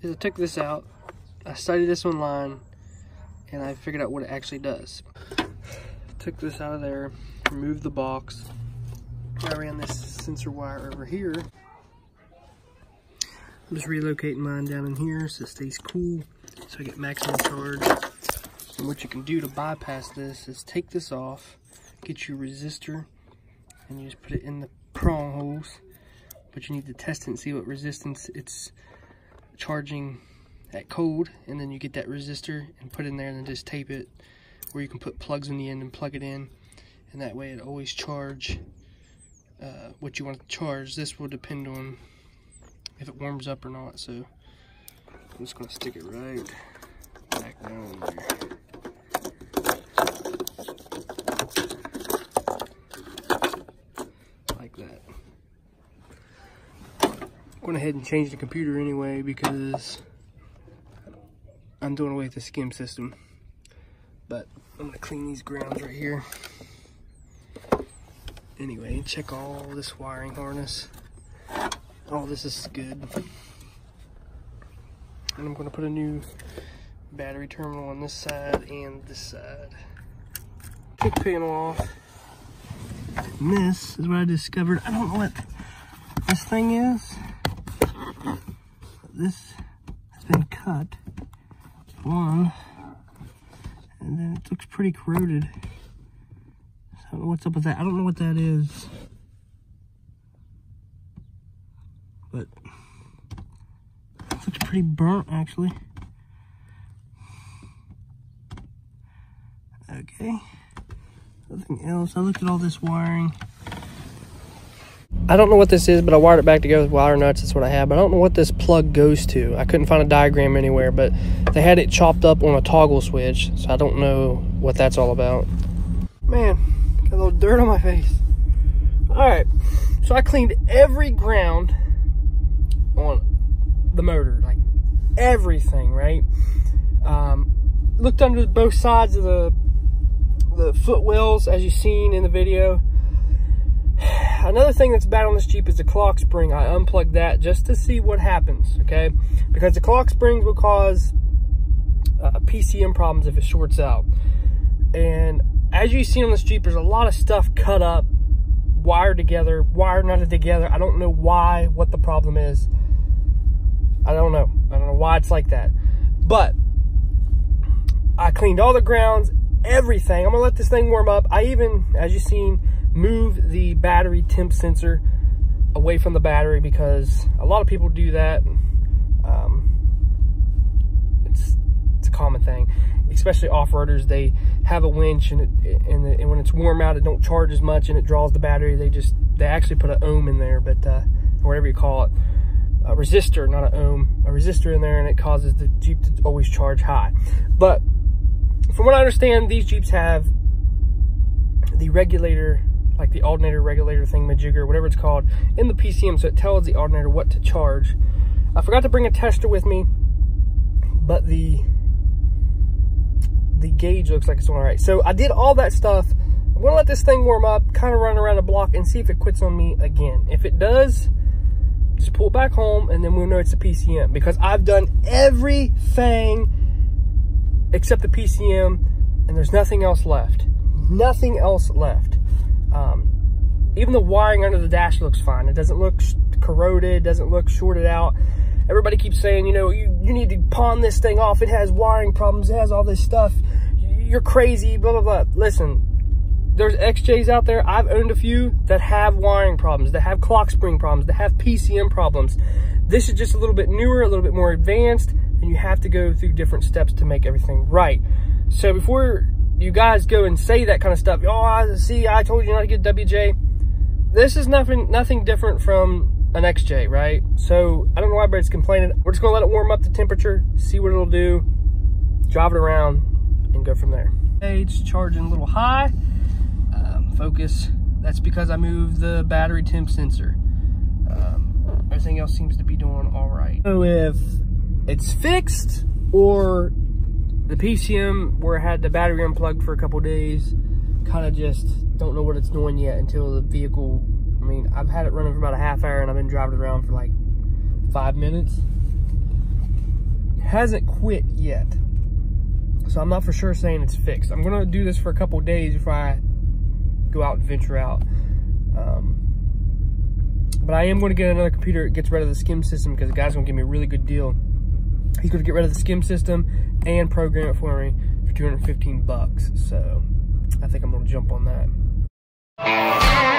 is I took this out, I studied this online, and I figured out what it actually does. Took this out of there, removed the box. I ran this sensor wire over here. I'm just relocating mine down in here so it stays cool, so I get maximum charge. And what you can do to bypass this is take this off, get your resistor, and you just put it in the prong holes. But you need to test it and see what resistance it's charging at cold, and then you get that resistor and put it in there and then just tape it, where you can put plugs in the end and plug it in, and that way it always charge what you want to charge. This will depend on if it warms up or not, so I'm just going to stick it right back down there. Like that. Went ahead and changed the computer anyway because I'm doing away with the skim system. But I'm going to clean these grounds right here. Anyway, check all this wiring harness. All this is good. And I'm going to put a new battery terminal on this side and this side. Kick panel off. And this is what I discovered. I don't know what this thing is. This has been cut. One. And then it looks pretty corroded. So I don't know what's up with that. I don't know what that is. But it looks pretty burnt, actually. Okay. Nothing else. I looked at all this wiring. I don't know what this is, but I wired it back together with wire nuts. That's what I have. But I don't know what this plug goes to. I couldn't find a diagram anywhere, but they had it chopped up on a toggle switch, so I don't know what that's all about. Man, got a little dirt on my face. Alright, so I cleaned every ground on the motor, like everything, right? Looked under both sides of the footwells, as you've seen in the video. Another thing that's bad on this Jeep is the clock spring. I unplugged that just to see what happens, okay? Because the clock springs will cause PCM problems if it shorts out. And as you've seen on this Jeep, there's a lot of stuff cut up, wired together, wired knotted together. I don't know why, what the problem is. I don't know. I don't know why it's like that. But I cleaned all the grounds, everything. I'm gonna let this thing warm up. I even, as you've seen, move the battery temp sensor away from the battery because a lot of people do that. It's a common thing, especially off-roaders. They have a winch and when it's warm out, it don't charge as much and it draws the battery. They actually put an ohm in there, but or whatever you call it, a resistor, not an ohm, a resistor in there, and it causes the Jeep to always charge high. But from what I understand, these Jeeps have the regulator, like the alternator regulator thingamajigger, whatever it's called, in the PCM, so it tells the alternator what to charge. I forgot to bring a tester with me, but the gauge looks like it's all right. So I did all that stuff. I'm gonna let this thing warm up, kind of run around the block and see if it quits on me again. If it does, just pull it back home and then we'll know it's a PCM, because I've done everything except the PCM and there's nothing else left. Nothing else left. Even the wiring under the dash looks fine. It doesn't look corroded, doesn't look shorted out. Everybody keeps saying, you know, you need to pawn this thing off. It has wiring problems. It has all this stuff. You're crazy, blah, blah, blah. Listen, there's XJs out there. I've owned a few that have wiring problems, that have clock spring problems, that have PCM problems. This is just a little bit newer, a little bit more advanced, and you have to go through different steps to make everything right. So before you guys go and say that kind of stuff, oh, see, I told you not to get WJ. This is nothing different from an XJ, right? So I don't know why everybody's complaining. We're just gonna let it warm up the temperature, see what it'll do, drive it around, and go from there. Okay, it's charging a little high. Focus. That's because I moved the battery temp sensor. Everything else seems to be doing all right. So if it's fixed, or the PCM where I had the battery unplugged for a couple days, kind of just don't know what it's doing yet until the vehicle, I mean, I've had it running for about a half hour and I've been driving around for like 5 minutes. hasn't quit yet. So I'm not for sure saying it's fixed. I'm gonna do this for a couple days before I go out and venture out. But I am gonna get another computer that gets rid of the skim system, because the guy's gonna give me a really good deal. He's gonna get rid of the skim system and program it for me for $215. So I think I'm gonna jump on that.